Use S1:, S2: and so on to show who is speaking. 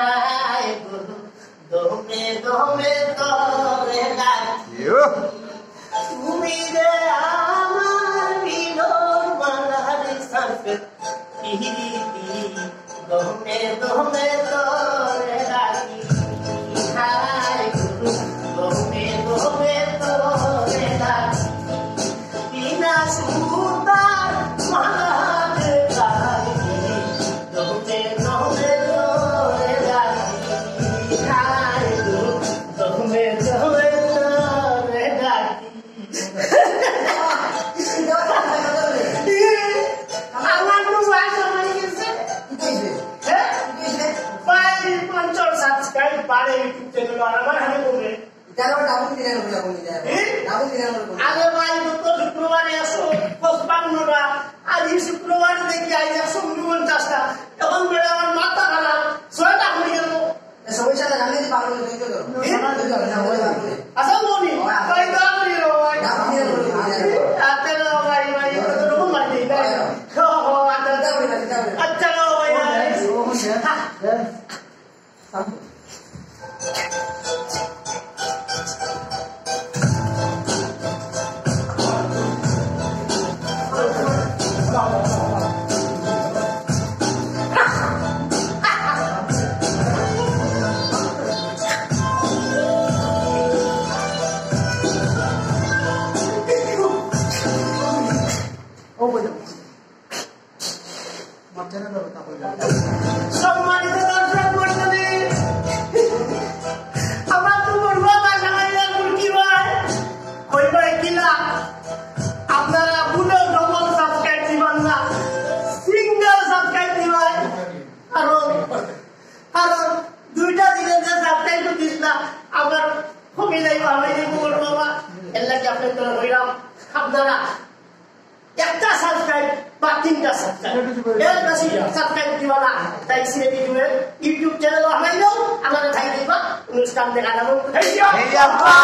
S1: হায় গুরু দমে দমে তোরে ডাকি তুমি যে আমার বিনোর মালার সাথে দমে দমে তোরে ডাকি হায় গুরু দমে দমে তোরে ডাকি বিনা সুতার মালার ডাকি দমে দমে তোরে ডাকি হায় গুরু দমে দমে তোরে ডাকি আমার তো বয়স হয়ে গেছে সাবস্ক্রাইব পারে ইউটিউব চ্যানেল আমার হাতে করবে আগে ভাই গত শুক্রবারে 155টা আজ শুক্রবারে দেখি আজ 149টা তখন বেড়ে আমার মাথা খারাপ 6টা হয়ে গেল আচ্ছা মনি ভাই দা করি রে ভাই আতে লো ভাই ভাই কত রকম মারতে ভাই হো হো আচ্ছা লো ভাই সম্মানিত দর্শক মণ্ডলী আমরা তো বলবো কি ভাই কইবার কিনা আপনারা ভুলেও ডবল সাবস্ক্রাইব দিবেন না সিঙ্গেল সাবস্ক্রাইব দিবেন কারণ দুইটা দিলে যে সাবস্ক্রাইব দিস না আমার কমে যাইব আমি বলবো বাবা এর লাগে আপনার তোরা হইলাম আপনারা একটা সাবস্ক্রাইব বা 3টা সাবস্ক্রাইব এর বেশি সাবস্ক্রাইব দিবা না তাই সিএবি ইউটিউব চ্যানেল বানাইলো আমাদের থাই দিবা অনুষ্ঠান দেখা যাবো হেই আপা